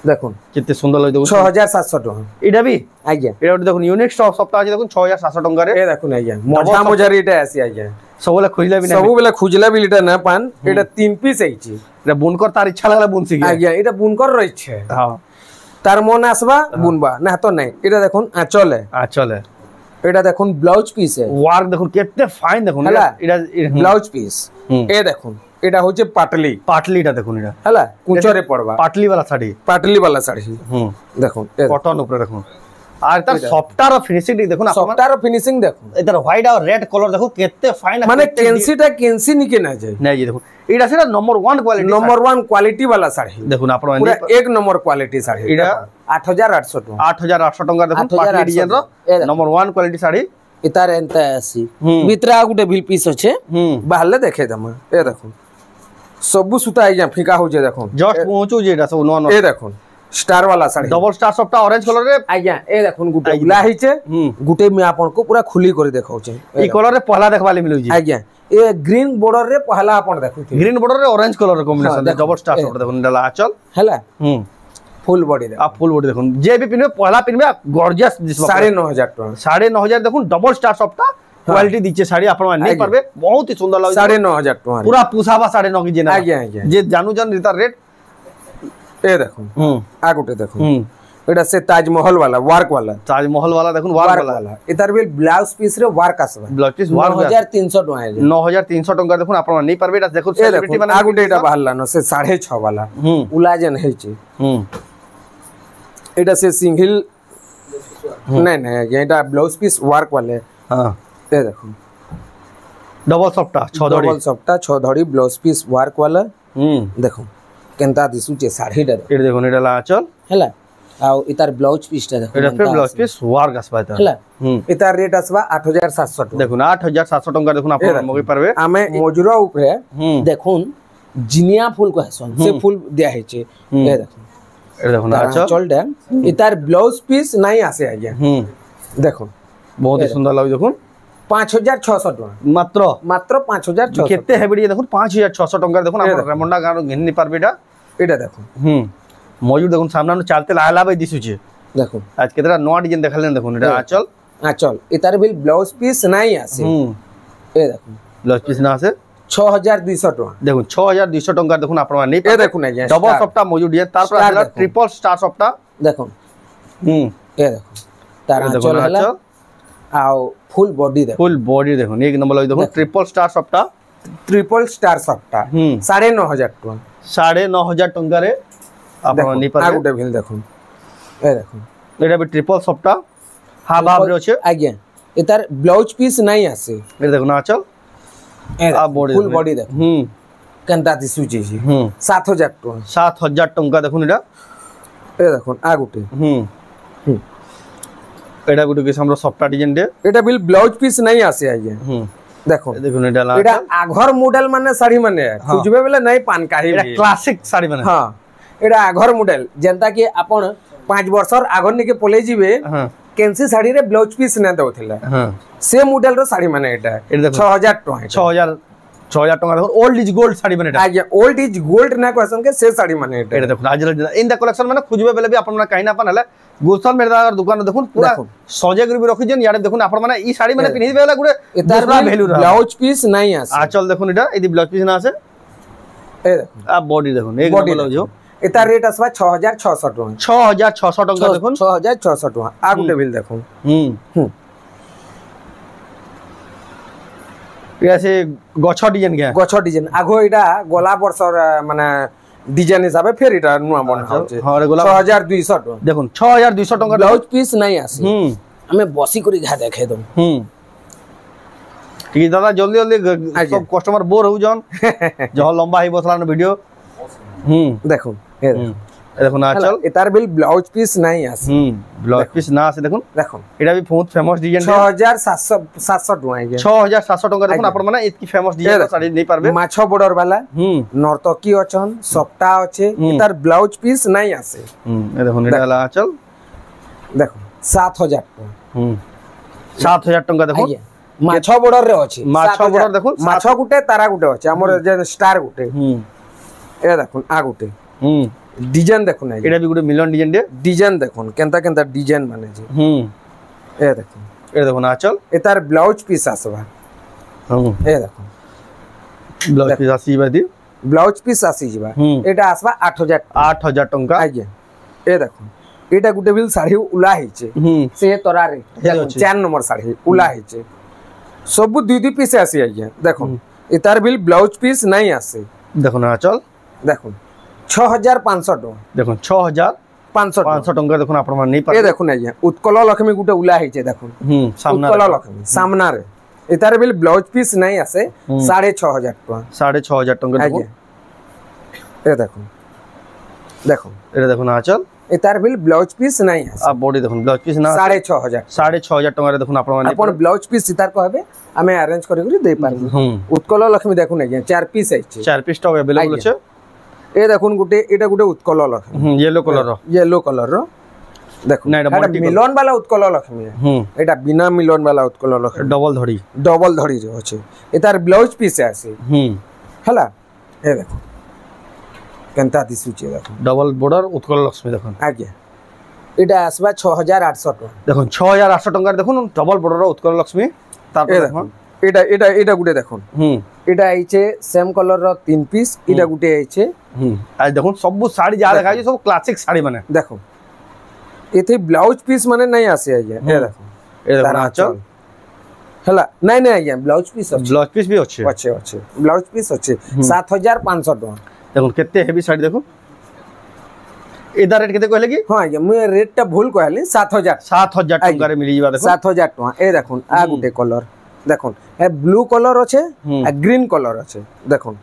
দেখুন কেতে সুন্দর লাগছে 6700 টাকা এটা বি আজ্ঞা এটা দেখুন ইউনিক সফটটা আছে দেখুন 6700 টাকা রে এ দেখুন আজ্ঞা মজা মজারি এটা আসি আজ্ঞা সবলে খুঁজলা বি না সবলে খুঁজলা বি এটা না পান এটা 3 পিস আইছি এটা বুনকর তার ইচ্ছা লাগলা বুনছি আজ্ঞা এটা বুনকর রইছে হ্যাঁ তার মন আসবা বুনবা না তো নাই এটা দেখুন আঁচলে এটা দেখুন ব্লাউজ পিস ওয়ার্ক দেখুন কেতে ফাইন দেখুন এটা ব্লাউজ পিস এ দেখুন এটা হচ্ছে পাটলিটা দেখুন এটা হলা কুচরে পড়বা পাটলি वाला শাড়ি দেখুন কটন উপরে দেখুন আর তার সফটওয়্যার আর ফিনিশিং দেখুন সফটওয়্যার আর ফিনিশিং দেখুন এটার হোয়াইট আর রেড কালার দেখো কেতে ফাইন মানে কেন্সি নিকে না যায় না দেখুন এটা সেটা নম্বর 1 কোয়ালিটি वाला শাড়ি দেখুন আপনারা পুরো এক নম্বর কোয়ালিটি শাড়ি এটা 8800 টাকা 8800 টাকা দেখুন পাটলি ডিজাইন র নম্বর 1 কোয়ালিটি শাড়ি ইতার এন্তা আসি ভিতরা গুটে বিল পিস আছে বাহলে দেখে দমা এ দেখুন সবু সুতা আইয়া ফিকা हो जे দেখুন জস্ট পৌঁছু যে এটা সব নন এ দেখুন स्टार वाला साड़ी डबल स्टार सफ्टा ऑरेंज कलर रे आज्ञा ए देखुन गुटे उला हिचे गुटे में आपन को पूरा खुली कर देखाउ छे ई कलर रे पहला देखवाले मिलु जी आज्ञा ए ग्रीन बॉर्डर रे पहला आपन देखु ग्रीन बॉर्डर रे ऑरेंज कलर रे कॉम्बिनेशन दे डबल स्टार सफ्टा देखुन डला आचल हैला फुल बॉडी दे आप फुल बॉडी देखुन जे भी पिनबे पहला पिनबे गॉर्जियस दिसबा 9500 टाका 9500 देखुन डबल स्टार सफ्टा क्वालिटी दीचे साड़ी आपन नहीं परबे बहुत ही सुंदर लागे 9500 टाका पूरा पुसाबा 9.5 की जेना आज्ञा जे जानू जन रिता रेट ए देखो आ गुटे देखो এটা সে তাজমহল वाला দেখুন ওয়ার্ক वाला এটার বিল ব্লাউজ পিস রে ওয়ার্ক আসবে ব্লাউজ পিস ওয়ার্ক 9300 টাকা 9300 টাকা দেখুন আপনারা নেই পারবে এটা দেখুন সেলিব্রিটি মানে আগুটে এটা বাহারলা ন সে 6.5 वाला উলাজেন হইছে এটা সে সিঙ্গেল না না এটা ব্লাউজ পিস ওয়ার্ক वाले हां এই দেখুন ডবল সফটা 6 ধড়ি ব্লাউজ পিস ওয়ার্ক वाला দেখুন কেনতা দিসুছে শাড়িটা এটা দেখুন এটা আঁচল হেলা আও ইতার ব্লাউজ পিসটা দেখুন এটা ফির ব্লাউজ পিস ওয়ার্ক আসবা এটা হেলা ইতার রেট আসবা 8700 টাকা দেখুন 8700 টাকা দেখুন আপনারা মগি পারবে আমি মজুরা উপরে দেখুন জিনিয়া ফুল কহসন সে ফুল দেয়া হইছে এই দেখুন এটা দেখুন আঁচলটা ইতার ব্লাউজ পিস নাই আসে আজ্ঞা দেখুন বহুত সুন্দর লাগে দেখুন 5600 টাকা মাত্র 5600 কেতে হেবি দেখুন 5600 টাকা দেখুন আপনারা রেমন্ডা গান ঘিনি পারবে এটা দেখুন মজুর দেখুন সামনে চালতে লালাবাই দিছুছে দেখুন আজ কেতরা নয়া ডিজাইন দেখালেন দেখুন এটা আঁচল এটার বিল ব্লাউজ পিস নাই আসে এই দেখুন ব্লাউজ পিস না আছে 6200 টাকা দেখুন 6200 টাকা দেখুন আপনারা নেই এই দেখুন এই ডবল সফটা মজুর ডিজাইন তারপর আপনারা ট্রিপল স্টার সফটা দেখুন এই দেখুন তার আঁচল হলা আও ফুল বডি দেখুন এক নম্বর লাগে দেখুন ট্রিপল স্টার সফটা 9500 টাকা 9500 টাকা রে আপনারা নেই পারবে আগুটে ভিল দেখুন এই দেখুন এটা বি ট্রিপল সফটা হাফ হাফ রে আছে আজ্ঞা এটার ব্লাউজ পিস নাই আছে এটা দেখুন আঁচল ফুল বডি দেখুন কেনতা দিসুছে 7000 টাকা 7000 টাকা দেখুন এটা এই দেখুন আগুটে এটা গুটি কি আমরা সফট ডিজাইন দে এটা বিল ব্লাউজ পিস নাই আসে আজ্ঞা দেখুন দেখুন এটা এটা আগর মডেল মানে শাড়ি মানে খুঁজবে বেলে নাই পান কাহি এটা ক্লাসিক শাড়ি মানে হ্যাঁ এটা আগর মডেল যেনতা কি আপন 5 বছর আগর নিকে পলাই জিবে কেনসি শাড়ি রে ব্লাউজ পিস না দউথিলা সে মডেল র শাড়ি মানে এটা 6000 টাকা 6000 টাকা দেখুন ওল্ড ইজ গোল্ড শাড়ি মানে এটা আজ্ঞা ওল্ড ইজ গোল্ড না কোয়েশ্চন কে সে শাড়ি মানে এটা দেখুন আজ ইন দা কালেকশন মানে খুঁজবে বেলে বি আপন না কাই না পান হলে গুলশান মেরদার দোকান দেখুন পুরা সজে করে রাখিছেন ইয়ারে দেখুন আপন মানে এই শাড়ি মানে পিনি বেলা গুড়ে এটার ভ্যালু ব্লাউজ পিস নাই আছে আচল দেখুন এটা এই ব্লাউজ পিস না আছে এই দেখুন আ বডি দেখুন এক ব্লাউজ এটার রেট আসবা 6600 টাকা 6600 টাকা দেখুন 6600 টাকা আর গুটে বিল দেখুন এসে গছ ডিজাইন কে গছ ডিজাইন আগো এটা গলা বর্ষর মানে ডিজাইন হিসাবে ফের এটা নুয়া বনা হচ্ছে 6200 টাকা দেখুন 6200 টাকা ব্লাউজ পিস নাই আছে আমি বসি করে ঘা দেখাই দম ঠিক দাদা জলদি জলদি সব কাস্টমার বোর হউ জন যহ লম্বা হই বসলান ভিডিও দেখুন দেখুন আচল এটার বিল ব্লাউজ পিস নাই আছে ব্লাউজ পিস না আছে দেখুন দেখুন এটা भी बहुत फेमस डिजाइन 6700 টাকা আইগে 6700 টাকা দেখুন আপন মানে এতকি फेमस ডিজাইন শাড়ি নেই পারবে মাছ বর্ডর वाला নর্তকি অছন সফটা আছে এটার ব্লাউজ পিস নাই আছে এই দেখুন এটা হলো আচল দেখুন 7000 টাকা 7000 টাকা দেখুন মাছ বর্ডর রে আছে মাছ বর্ডর দেখুন মাছ গুটে তারা গুটে আছে আমর যে স্টার গুটে এটা দেখুন আ গুটে ডিজাইন দেখুন এটা B গুটে Milan design they design দেখুন কেনতা কেনতা ডিজাইন মানে যে এটা দেখুন এটা দেখুন আচল এটার ব্লাউজ পিস আসবা এটা দেখুন ব্লাউজ পিস আসিবা দি ব্লাউজ পিস আসি যাবা এটা আসবা 8000 টাকা আজ্ঞা এ দেখুন এটা গুটে বিল শাড়ি উলা হইছে সে তরারে 4 নম্বর শাড়ি উলা হইছে সব দুই দুই পিস আসি আজ্ঞা দেখুন এটার বিল ব্লাউজ পিস নাই আসে দেখুন আচল দেখুন 6500 টাকা দেখুন 6500 টাকা দেখুন আপন মানে নেই পারে এ দেখুন আজ্ঞা উৎকল লক্ষ্মী গুটে উলা হইছে দেখুন সামনে উৎকল লক্ষ্মী সামনারে এটার বিল ব্লাউজ পিস নাই আসে 6500 টাকা 6500 টাকা দেখুন এ দেখুন দেখুন এটা দেখুন আচল এটার বিল ব্লাউজ পিস নাই আছে আর বডি দেখুন ব্লাউজ পিস না 6500 টাকা দেখুন আপন মানে আপন ব্লাউজ পিস সিতার কইবে আমি অ্যারেঞ্জ করে করে দেই পারবো উৎকল লক্ষ্মী দেখুন আজ্ঞা 4 পিস আইছে 4 পিস টা अवेलेबल আছে এ দেখুন গুটে এটা গুটে উৎকল লক্ষ্মী ইয়েলো কালার র দেখুন না এটা মিলন वाला উৎকল লক্ষ্মী এটা বিনা মিলন वाला উৎকল লক্ষ্মী ডবল ধড়ি আছে এটার ব্লাউজ পিস আছে হলা এ দেখুন কেনতা দিসুচে দেখুন ডবল বর্ডার উৎকল লক্ষ্মী দেখুন আজ্ঞা এটা আসবা 6800 টাকা দেখুন 6800 টাকা দেখুন ডবল বর্ডার উৎকল লক্ষ্মী তারপর দেখুন এটা এটা এটা গুটে দেখুন এটা আইছে সেম কালার র 3 পিস এটা গুটে আইছে আজ দেখুন সব শাড়ি যা দেখাইছে সব ক্লাসিক শাড়ি মানে দেখুন এতে ব্লাউজ পিস মানে নাই আসে আজ্ঞা এ দেখুন আচল হলা নাই নাই আজ্ঞা ব্লাউজ পিস আছে ব্লাউজ পিস भी আছে আছে ব্লাউজ পিস আছে 7500 টাকা দেখুন কেতে হেভি শাড়ি দেখুন এদা রেট কেতে কইলে কি হ্যাঁ আজ্ঞা মুই রেটটা ভুল কইলি 7000 টাকা রে মিলি যাবা দেখুন 7000 টাকা এ দেখুন আ গুটে কালার দেখুন এ ব্লু কালার আছে আর গ্রিন কালার আছে দেখুন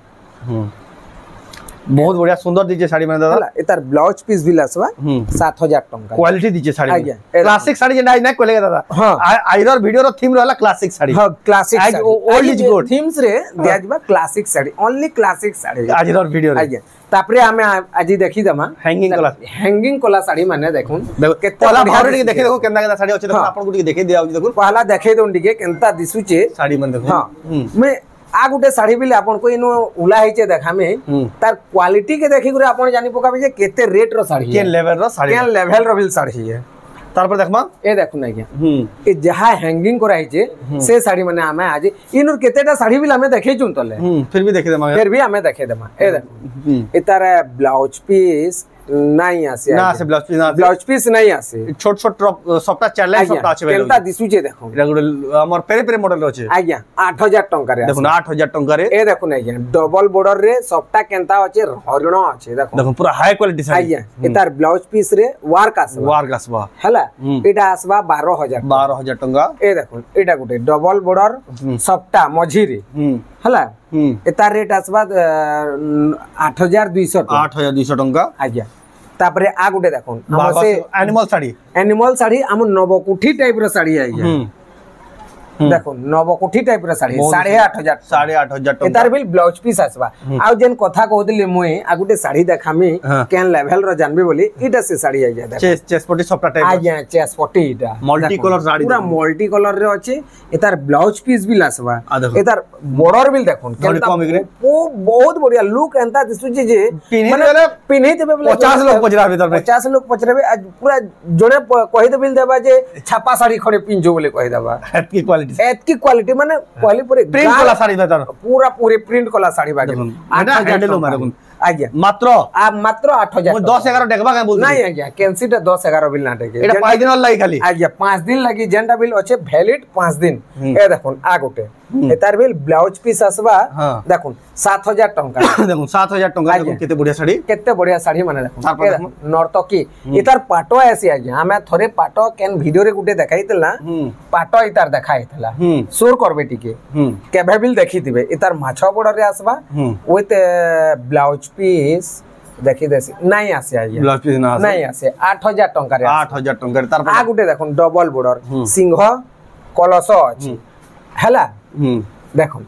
बहुत बढ़िया सुंदर दीजिए साड़ी में दादा एतार ब्लाउज पीस भी लसवा 7000 टका क्वालिटी दीजिए साड़ी में क्लासिक साड़ी जे नाइ कोले दादा हां आइरर वीडियो रो थीम रहला क्लासिक साड़ी हां classic sari old is good themes रे दियाजबा classic sari only classic sari आइरर वीडियो रे आज्ञा तापरे हमें आज देखि दमा हैंगिंग कोला साड़ी माने देखुन केते पहला भारे के देखे देखो केनता केनता साड़ी अछि देखो आपन गुटी देखे दिया देखो पहला देखे दोन टिके केनता दिसुचे साड़ी मन देखो हां मैं आ गुटे साड़ी बिले आपन को इनो उला हिचे देखा में तार क्वालिटी के देखि गुरे आपन जानि पकाबे जे केते रेट रो साड़ी केन लेवल रो साड़ी केन लेवल रो बिल साड़ी है तारपर देखमा ए देखु ना क्या ए जहा हैंगिंग करा हिचे से साड़ी माने हमें आज इनर केतेटा साड़ी बिल हमें देखे चुन तले फिर भी देखे देमा फिर भी हमें देखे देमा ए देखो ए तार ब्लाउज पीस নাই আছে না আছে ব্লাউজ পিস নাই আছে ছোট ছোট সবটা চ্যালেঞ্জ সবটা আছে কেনটা দিসুছে দেখো এটা গুলো আমার পেরে পেরে মডেল আছে আজ্ঞা 8000 টাকা রে দেখুন 8000 টাকা রে এ দেখুন আজ্ঞা ডবল বর্ডর রে সবটা কেনটা আছে হরিণ আছে দেখো দেখুন পুরো হাই কোয়ালিটি শাড়ি আজ্ঞা এটার ব্লাউজ পিস রে ওয়ার্ক আসবা হলা এটা আসবা 12000 টাকা এ দেখুন এটা গুটে ডবল বর্ডর সবটা মঝি রে হলা এটার রেট আসবা 8200 টাকা আজ্ঞা तापरे आ गुटे देखो हम से एनिमल साड़ी हम नवकुठी टाइप रो साड़ी आई देखो नवकुठी टाइप रो साड़ी 8,500 एतार बिल ब्लाउज पीस आसबा आ जेन कथा कहदिले मुई आ गुटे साड़ी देखामी केन लेवल रो जानबे बोली इटा से साड़ी आ जाय चेस पट्टी सप्टा टाइप आ गया चेस पट्टी इटा मल्टी कलर साड़ी पूरा मल्टी कलर रे अछि एतार ब्लाउज पीस बिल आसबा एतार बॉर्डर बिल देखो बहुत बढ़िया लुक एंता दिसु जे माने पिन्हि देबे बोले 50 लोग पचरा भीतर में 50 लोग पचराबे आज पूरा जोने कहि दे बिल देबा जे छापा साड़ी खड़े पिंजो बोले कहि देबा एतकी क्वालिटी माने पहले पूरे प्रिंट वाला साड़ी बेटर पूरा पूरे प्रिंट वाला साड़ी बागे 8,000 मारे आज्ञा मात्र आ मात्र 8,000 मो 10-11 देखबा का बोल नहीं आज्ञा कैंसिटा 10-11 बिल ना टेके एटा 5 दिन लागि खाली आज्ञा 5 दिन लागि जेंडा बिल अछि वैलिड 5 दिन ए देखुन आ गोटे एतार बिल ब्लाउज पीस आसबा देखुन 7,000 टंका देखुन 7,000 टंका देखुन केते बढ़िया साड़ी माने देखुन नर्तकी एतार पाटो आसी आज्ञा हमें थोरे पाटो केन वीडियो रे गुटे देखाइतला पाटो इतार देखाइतला सोर करबे टिके केबे बिल देखितिबे इतार माछा बॉर्डर रे आसबा विथ ब्लाउज पीस देखि देसी नहीं आसे आइए ब्लाउज पीस ना नहीं आसे 8,000 टंका रे 8,000 टंका रे तार आ गुटे देखुन डबल बॉर्डर सिंह कलश अछि हला देखो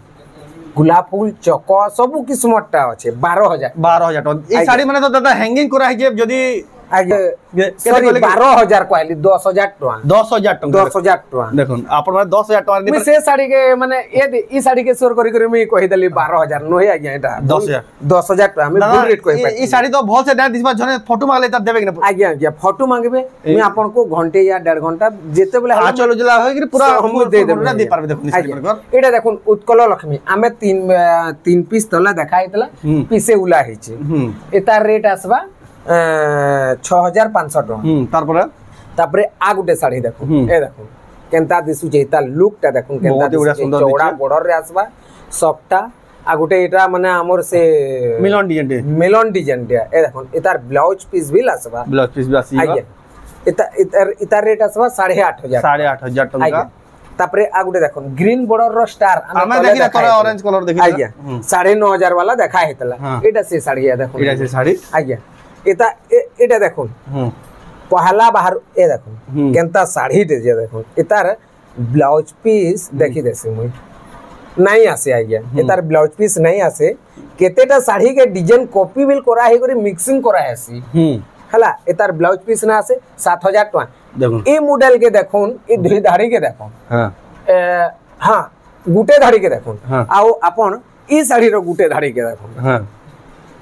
गुलाब फूल चक सब किस्मटा अच्छे 12,000 टका ए साड़ी माने तो दादा हैंगिंग करा है जदी आगे सॉरी 12,000 कहली 10,000 टका 10,000 टका 10,000 टका देखुन आपण माने 10,000 टका मैं से साड़ी के माने ई साड़ी के सोर करी मैं कहि देली 12,000 नोहे आज्ञा एटा 10,000 टका हम फुल रेट कहि पाई ई साड़ी तो बहुत से डाल दिसबा जने फोटो मांगले त देबे कि ना आज्ञा फोटो मांगबे मैं आपन को घंटे या 1.5 घंटा जेते बेले आ चलो जला होय कि पूरा हम दे देबे दे पारबे देखुन साड़ी पर एटा देखुन उत्कल लक्ष्मी हमें तीन पीस तला देखाइतला पीसे उला हिचे एतार रेट आसबा 6,500 टका तापरे आ गुटे साड़ी देखो ए देखो केनता दिसु जे ता लुकटा देखो केनता दिसु चौड़ा बॉर्डर रे आसबा सॉफ्टटा आ गुटे एटा माने हमर से मिलन डिजाइन दे ए देखो एतार ब्लाउज पीस भी आसबा ब्लाउज पीस भी आसीबा एतार रेट आसबा 8,500 टका तापरे आ गुटे देखो ग्रीन बॉर्डर रो स्टार हमें देखि तोरा ऑरेंज कलर देखि आज्ञा 9,500 वाला देखा हेतला एटा से साड़ी देखो एटा से साड़ी आज्ञा एटा देखो पहला बाहर ए देखो केनता साड़ी दे जे देखो एतार ब्लाउज पीस देखि देसी मुई नहीं आसे आज्ञा एतार ब्लाउज पीस नहीं आसे केतेटा साड़ी के डिजाइन कॉपी बिल करा हे करी मिक्सिंग करा हेसी हला एतार ब्लाउज पीस ना आसे 7,000 टका देखो ए मॉडल के देखो ए दुई धाड़ी के देखो हां गुटे धाड़ी के देखो आओ अपन ई साड़ी रो गुटे धाड़ी के देखो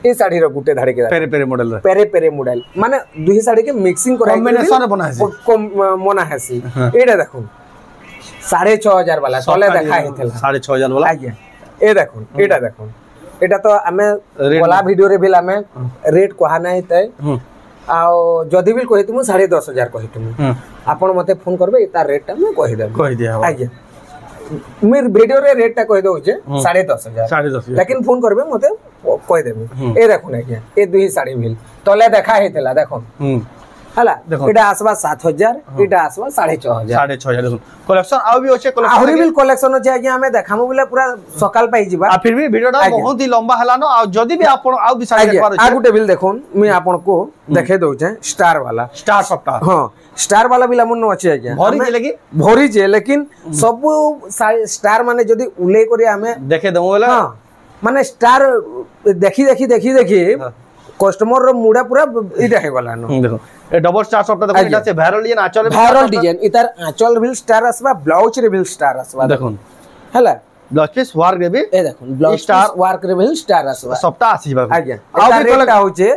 ए साड़ी रो गुटे धाड़ी के पेरे पेरे मॉडल माने दुही साड़ी के मिक्सिंग करा कॉम्बिनेशन बना है मना हैसी एटा देखो 6,500 वाला तले देखा हेतला 6,500 वाला आज्ञा ए देखो एटा देखो एटा तो हमें वाला वीडियो रे बिल हमें रेट कहा नहीं तय आ जदी बिल कहि तुम 10,500 कहि तुम आपण मते फोन करबे तार रेट मैं कहि दिया आज्ञा मैं वीडियो रे रेट टा कहि दउ जे 10,500 लेकिन फोन करबे मते कहि देबे ए देखो आज्ञा ए दुही साड़ी बिल तले देखा हेतला देखो हला एटा आसबा 7,000 एटा आसबा 6,500 देखो कलेक्शन आउ भी होचे कलेक्शन आहुरी बिल कलेक्शन होचे आज्ञा हमें देखामु बोले पूरा सकाल पाई जिबा आ फिर भी वीडियोटा बहुत ही लंबा हला न आ जदी भी आपण आउ भी साड़ी देखबार आ गुटे बिल देखोन मैं आपन को देखे दउ छे स्टार वाला स्टार सप्ताह हां स्टार वाला बिल हमन अच्छे आज्ञा भरी जे लेकिन सब स्टार माने जदी उले करी हमें देखे दउ बोला हां माने स्टार देखी कस्टमर रो मुडा पूरा इटा हे गला न देखो ए डबल स्टार सप्ताह देखो इटा से वायरल डिजाइन इतार आंचल बिल स्टार आसबा ब्लाउज रे बिल स्टार आसबा देखो हला ब्लाउज पीस वर्क रे भी ए देखो ब्लाउज स्टार वर्क रे बिल स्टार आसबा सप्ताह आसीबा आज्ञा आ रेट होचे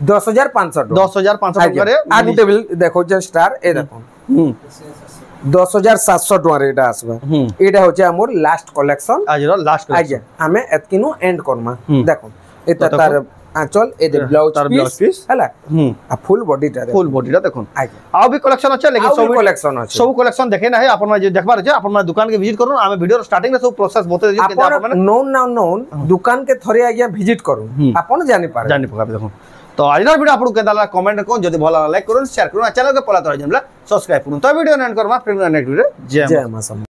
10,500 टका रे आ गुटे बिल देखो जे स्टार ए देखो 10,700 टका रेट आसबा एटा होचे हमर लास्ट कलेक्शन आज रो लास्ट आज्ञा हमें एतकिनो एंड करमा देखो एता तार आंचल ए दे ब्लाउज पीस हला आ फुल बॉडीटा देखो आज्ञा आ भी कलेक्शन अछि लेकिन सब कलेक्शन देखे ना है आपन में जे देखबार छै आपन में दुकान के विजिट करू आमे वीडियो स्टार्टिंग में सब प्रोसेस बते जे आपन नोन दुकान के थरे आज्ञा विजिट करू आपन जानि पारे देखो तो आज वीडियो आपन के दाला कमेंट को जदी भला लाइक करू शेयर करू चैनल के पला तो जमला सब्सक्राइब करू तो वीडियो एंड करबा फिर नेक्स्ट वीडियो जय मां।